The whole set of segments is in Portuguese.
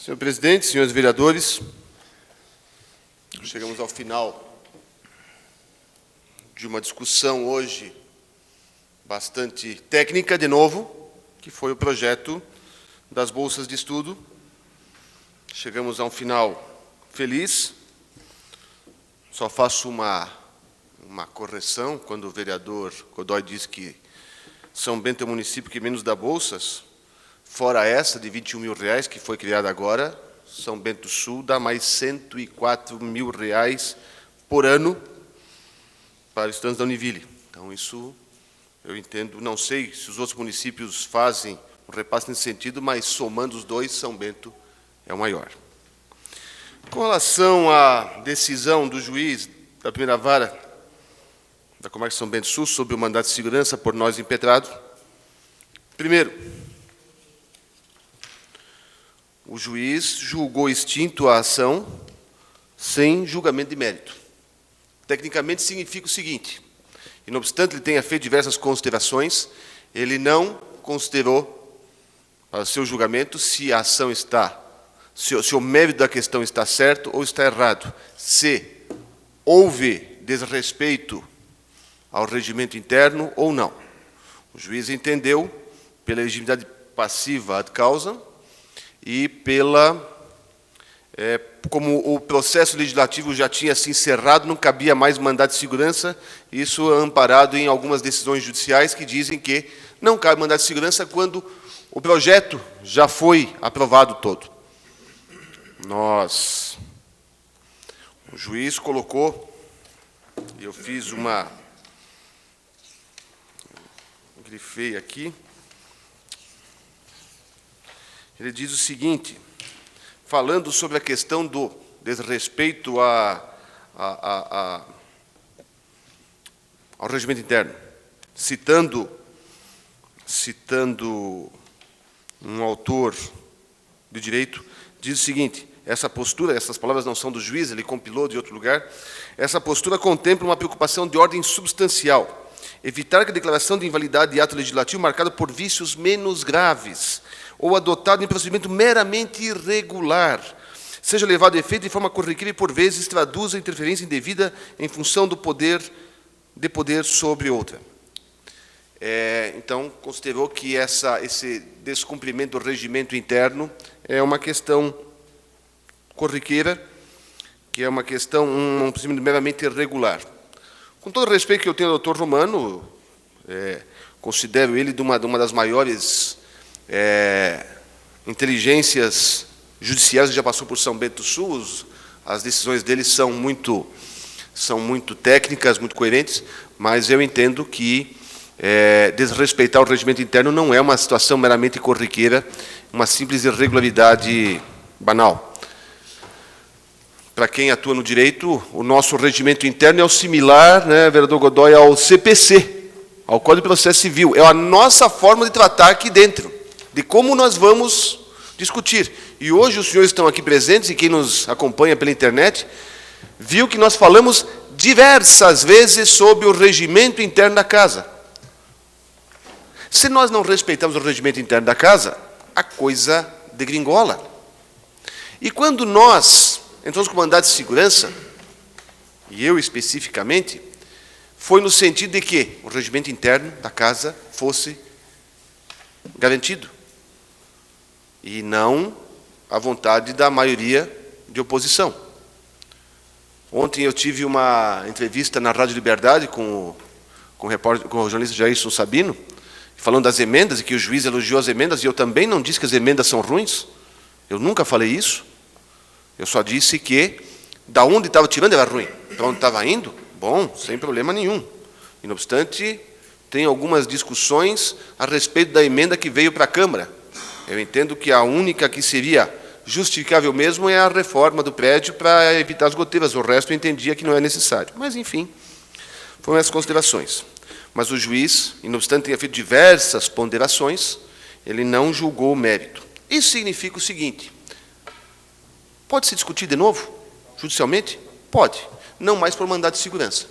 Senhor presidente, senhores vereadores, chegamos ao final de uma discussão hoje bastante técnica, de novo, que foi o projeto das bolsas de estudo. Chegamos a um final feliz. Só faço uma correção, quando o vereador Godoy diz que São Bento é o município que menos dá bolsas. Fora essa de R$21 mil, que foi criada agora, São Bento do Sul dá mais R$104 mil por ano para os estudantes da Univille. Então, isso eu entendo, não sei se os outros municípios fazem um repasse nesse sentido, mas somando os dois, São Bento é o maior. Com relação à decisão do juiz da primeira vara da comarca de São Bento do Sul sobre o mandato de segurança por nós impetrado, primeiro, o juiz julgou extinto a ação sem julgamento de mérito. Tecnicamente, significa o seguinte: e não obstante ele tenha feito diversas considerações, ele não considerou ao seu julgamento se a ação está, se o mérito da questão está certo ou está errado, se houve desrespeito ao regimento interno ou não. O juiz entendeu, pela legitimidade passiva ad causa, e como o processo legislativo já tinha se encerrado, não cabia mais mandado de segurança, isso é amparado em algumas decisões judiciais que dizem que não cabe mandado de segurança quando o projeto já foi aprovado todo. O juiz colocou, e eu fiz grifei aqui, ele diz o seguinte, falando sobre a questão do desrespeito ao regimento interno, citando um autor de direito, diz o seguinte: essa postura, essas palavras não são do juiz, ele compilou de outro lugar, essa postura contempla uma preocupação de ordem substancial, evitar que a declaração de invalidade de ato legislativo marcado por vícios menos graves ou adotado em procedimento meramente irregular seja levado a efeito de forma corriqueira e, por vezes, traduza interferência indevida em função do poder sobre outra. Então, considerou que esse descumprimento do regimento interno é uma questão corriqueira, que é uma questão, um procedimento meramente irregular. Com todo o respeito que eu tenho ao doutor Romano, considero ele de uma das maiores inteligências judiciais que já passou por São Bento do Sul. As decisões dele são muito técnicas, muito coerentes, mas eu entendo que desrespeitar o regimento interno não é uma situação meramente corriqueira, uma simples irregularidade banal. Para quem atua no direito, o nosso regimento interno é o similar, vereador Godoy, ao CPC, ao Código de Processo Civil. É a nossa forma de tratar aqui dentro, de como nós vamos discutir. E hoje os senhores estão aqui presentes, e quem nos acompanha pela internet, viu que nós falamos diversas vezes sobre o regimento interno da casa. Se nós não respeitamos o regimento interno da casa, a coisa degringola. E quando nós entramos com mandado de segurança, e eu especificamente, foi no sentido de que o regimento interno da casa fosse garantido, e não a vontade da maioria de oposição. Ontem eu tive uma entrevista na Rádio Liberdade com o jornalista Jairson Sabino, falando das emendas, e que o juiz elogiou as emendas, e eu também não disse que as emendas são ruins. Eu nunca falei isso. Eu só disse que, da onde estava tirando, era ruim. Para onde estava indo, bom, sem problema nenhum. E, não obstante, tem algumas discussões a respeito da emenda que veio para a Câmara. Eu entendo que a única que seria justificável mesmo é a reforma do prédio para evitar as goteiras. O resto eu entendia que não é necessário. Mas, enfim, foram essas considerações. Mas o juiz, e não obstante tenha feito diversas ponderações, ele não julgou o mérito. Isso significa o seguinte: pode se discutir de novo, judicialmente? Pode. Não mais por mandado de segurança.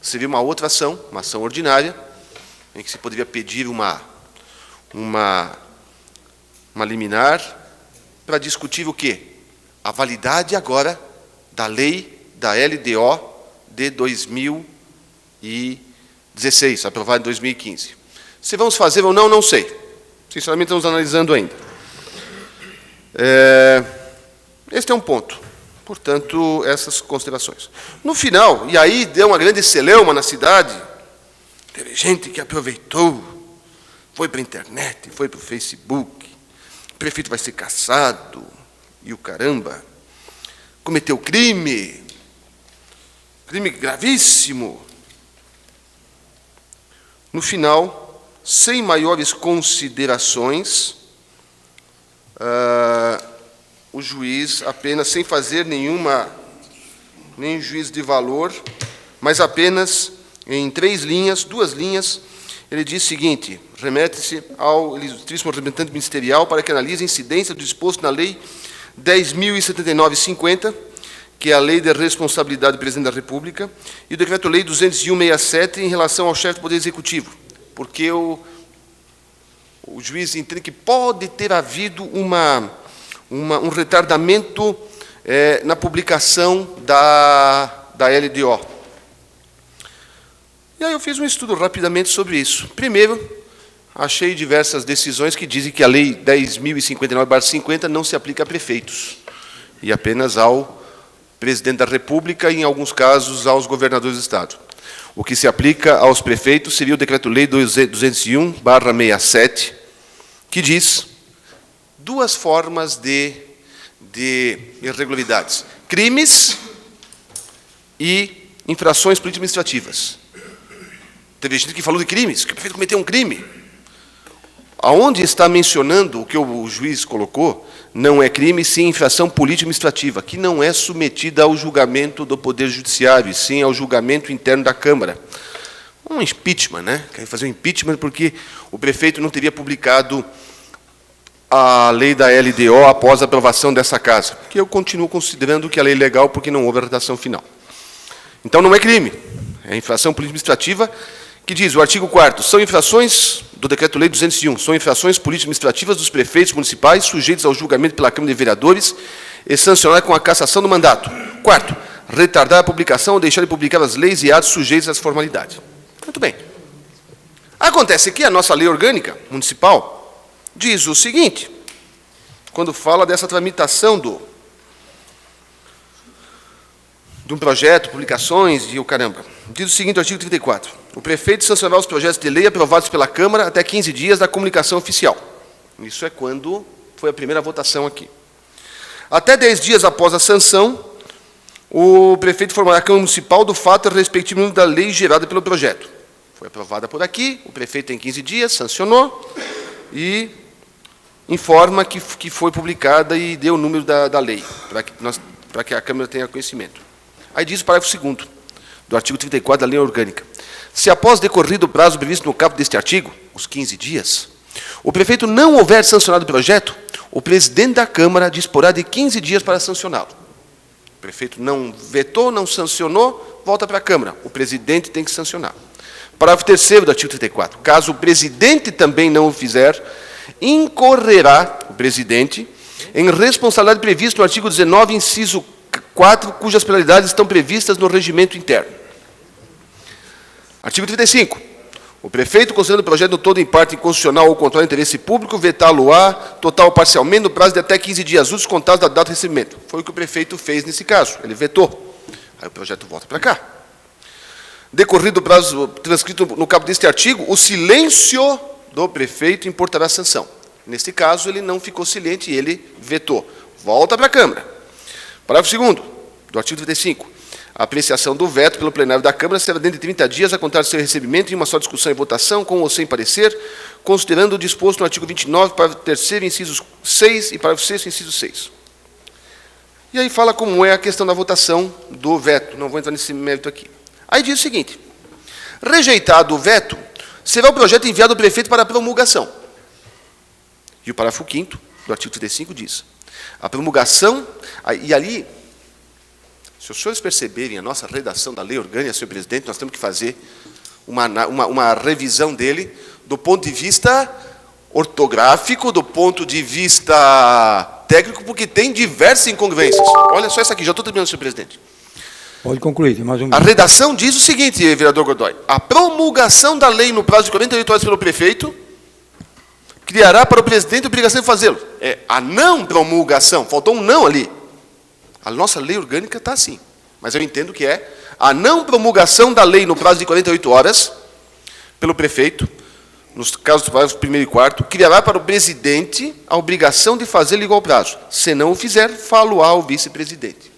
Seria uma outra ação, uma ação ordinária, em que se poderia pedir uma liminar para discutir o quê? A validade agora da lei da LDO de 2016, aprovada em 2015. Se vamos fazer ou não, não sei. Sinceramente, estamos analisando ainda. Este é um ponto. Portanto, essas considerações. No final, e aí deu uma grande celeuma na cidade, teve gente que aproveitou, foi para a internet, foi para o Facebook, o prefeito vai ser cassado, e o caramba, cometeu crime gravíssimo. No final, sem maiores considerações, o juiz, apenas sem fazer nenhum juízo de valor, mas apenas em 3 linhas, 2 linhas, ele diz o seguinte: remete-se ao ilustríssimo representante ministerial para que analise a incidência do disposto na Lei 10.079/50, que é a Lei de Responsabilidade do Presidente da República, e o Decreto-Lei 201/67 em relação ao chefe do Poder Executivo, porque o juiz entende que pode ter havido um retardamento na publicação da LDO. E aí eu fiz um estudo rapidamente sobre isso. Primeiro, achei diversas decisões que dizem que a Lei 10.059/50 não se aplica a prefeitos, e apenas ao Presidente da República e, em alguns casos, aos governadores do Estado. O que se aplica aos prefeitos seria o Decreto-Lei 201/67, que diz 2 formas de irregularidades: crimes e infrações político-administrativas. Teve gente que falou de crimes, que o prefeito cometeu um crime. Aonde está mencionando o que o juiz colocou, não é crime, sim infração político-administrativa, que não é submetida ao julgamento do Poder Judiciário, e sim ao julgamento interno da Câmara. Um impeachment, né? Quer fazer um impeachment porque o prefeito não teria publicado a lei da LDO após a aprovação dessa casa, que eu continuo considerando que a lei é legal porque não houve a redação final. Então não é crime, é infração político-administrativa, que diz o artigo 4º, são infrações do Decreto-Lei 201, são infrações político-administrativas dos prefeitos municipais sujeitos ao julgamento pela Câmara de Vereadores e sancionadas com a cassação do mandato. 4º, retardar a publicação ou deixar de publicar as leis e atos sujeitos às formalidades. Muito bem. Acontece que a nossa lei orgânica municipal diz o seguinte, quando fala dessa tramitação de um projeto, publicações e o caramba. Diz o seguinte, o artigo 34. O prefeito sancionará os projetos de lei aprovados pela Câmara até 15 dias da comunicação oficial. Isso é quando foi a primeira votação aqui. Até 10 dias após a sanção, o prefeito informará a Câmara Municipal do fato respectivo da lei gerada pelo projeto. Foi aprovada por aqui, o prefeito tem 15 dias, sancionou e informa que foi publicada e deu o número da lei, para que a Câmara tenha conhecimento. Aí diz o parágrafo 2º do artigo 34 da Lei Orgânica. Se após decorrido o prazo previsto no caput deste artigo, os 15 dias, o prefeito não houver sancionado o projeto, o presidente da Câmara disporá de 15 dias para sancioná-lo. O prefeito não vetou, não sancionou, volta para a Câmara. O presidente tem que sancionar. Parágrafo 3º do artigo 34. Caso o presidente também não o fizer, incorrerá o presidente em responsabilidade prevista no artigo 19, inciso 4, cujas penalidades estão previstas no regimento interno. Artigo 35. O prefeito, considerando o projeto no todo em parte inconstitucional ou contrário ao interesse público, vetá-lo-á, total ou parcialmente, no prazo de até 15 dias úteis contados da data de recebimento. Foi o que o prefeito fez nesse caso, ele vetou. Aí o projeto volta para cá. Decorrido o prazo transcrito no caput deste artigo, o silêncio do prefeito importará a sanção. Neste caso, ele não ficou silente e ele vetou. Volta para a Câmara. Parágrafo 2º do artigo 35. A apreciação do veto pelo plenário da Câmara será dentro de 30 dias a contar do seu recebimento em uma só discussão e votação, com ou sem parecer, considerando o disposto no artigo 29, parágrafo 3º, inciso 6 e parágrafo 6º, inciso 6. E aí fala como é a questão da votação do veto. Não vou entrar nesse mérito aqui. Aí diz o seguinte, rejeitado o veto, será o projeto enviado ao prefeito para promulgação. E o parágrafo 5º do artigo 35 diz, a promulgação, e ali, se os senhores perceberem a nossa redação da lei orgânica, senhor presidente, nós temos que fazer uma revisão dele do ponto de vista ortográfico, do ponto de vista técnico, porque tem diversas incongruências. Olha só essa aqui, já estou terminando, senhor presidente. Pode concluir, tem mais um minuto. A redação diz o seguinte, vereador Godoy: a promulgação da lei no prazo de 48 horas pelo prefeito criará para o presidente a obrigação de fazê-lo. É a não promulgação, faltou um não ali. A nossa lei orgânica está assim, mas eu entendo que é a não promulgação da lei no prazo de 48 horas pelo prefeito, nos casos dos parágrafos 1º e 4º, criará para o presidente a obrigação de fazê-lo igual prazo. Se não o fizer, falo ao vice-presidente.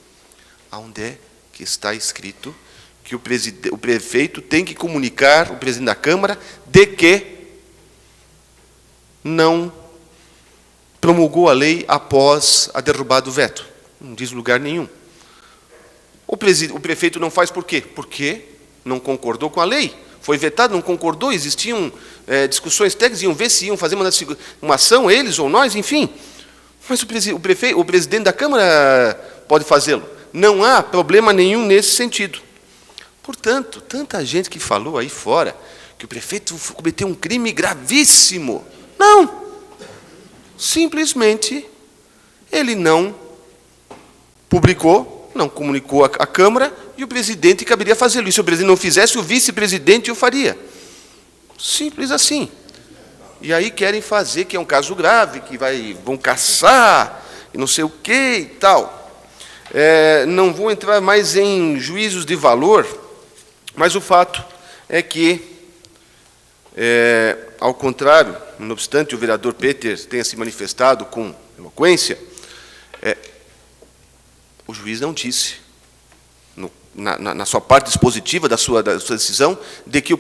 Aonde é que está escrito que o prefeito tem que comunicar o presidente da Câmara de que não promulgou a lei após a derrubada do veto? Não diz lugar nenhum. O prefeito não faz por quê? Porque não concordou com a lei. Foi vetado, não concordou, existiam discussões técnicas, iam ver se iam fazer uma ação, eles ou nós, enfim. Mas o presidente da Câmara pode fazê-lo. Não há problema nenhum nesse sentido. Portanto, tanta gente que falou aí fora que o prefeito cometeu um crime gravíssimo. Não. Simplesmente, ele não publicou, não comunicou à Câmara, e o presidente caberia fazê-lo. E se o presidente não fizesse, o vice-presidente o faria. Simples assim. E aí querem fazer que é um caso grave, que vão caçar, e não sei o quê e tal. Não vou entrar mais em juízos de valor, mas o fato é que, ao contrário, não obstante o vereador Peter tenha se manifestado com eloquência, o juiz não disse, na sua parte dispositiva da sua decisão, de que o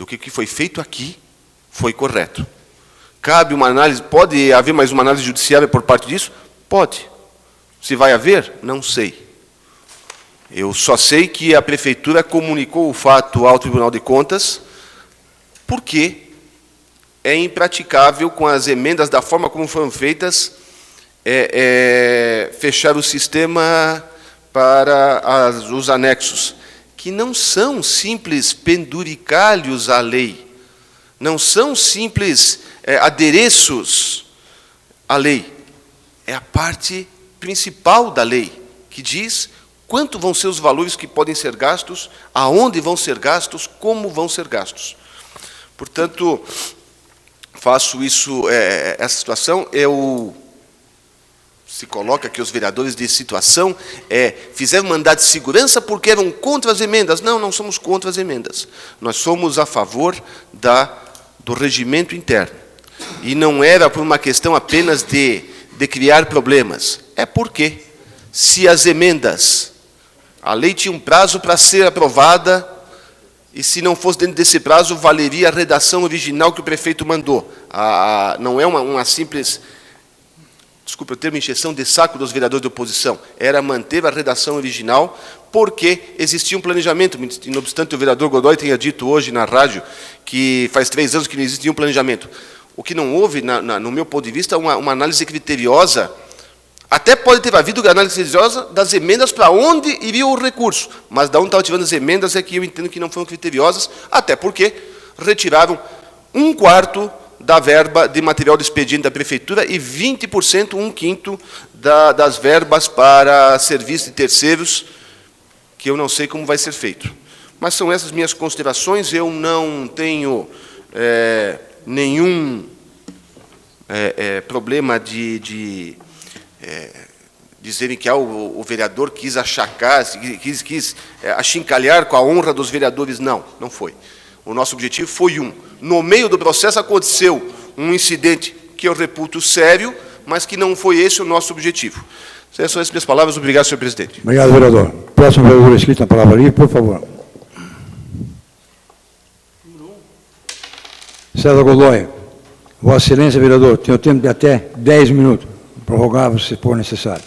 que foi feito aqui foi correto. Cabe uma análise, pode haver mais uma análise judiciária por parte disso? Pode. Se vai haver? Não sei. Eu só sei que a Prefeitura comunicou o fato ao Tribunal de Contas, porque é impraticável, com as emendas da forma como foram feitas, fechar o sistema para os anexos, que não são simples penduricalhos à lei, não são simples adereços à lei. É a parte principal da lei, que diz quanto vão ser os valores que podem ser gastos, aonde vão ser gastos, como vão ser gastos. Portanto, faço isso, essa situação, se coloca que os vereadores de situação fizeram mandado de segurança porque eram contra as emendas. Não, não somos contra as emendas. Nós somos a favor do regimento interno. E não era por uma questão apenas de criar problemas. É porque, se as emendas, a lei tinha um prazo para ser aprovada, e se não fosse dentro desse prazo, valeria a redação original que o prefeito mandou. Não é uma simples, desculpa o termo, encheção de saco dos vereadores de oposição. Era manter a redação original, porque existia um planejamento. Não obstante o vereador Godoy tenha dito hoje na rádio que faz 3 anos que não existia um planejamento. O que não houve, no meu ponto de vista, uma análise criteriosa. Até pode ter havido análise criteriosa das emendas para onde iria o recurso, mas de onde estava tirando as emendas é que eu entendo que não foram criteriosas, até porque retiraram 1/4 da verba de material de expediente da Prefeitura e 20%, 1/5 das verbas para serviços de terceiros, que eu não sei como vai ser feito. Mas são essas minhas considerações, eu não tenho nenhum problema de dizerem que o vereador quis achacar, quis achincalhar com a honra dos vereadores. Não, não foi. O nosso objetivo foi no meio do processo aconteceu um incidente que eu reputo sério, mas que não foi esse o nosso objetivo. Essas são as minhas palavras. Obrigado, senhor presidente. Obrigado, vereador. Próximo vereador inscrito na palavra livre, por favor. César Godoy. Vossa Excelência, vereador, tem o tempo de até 10 minutos. Prorrogável, se for necessário.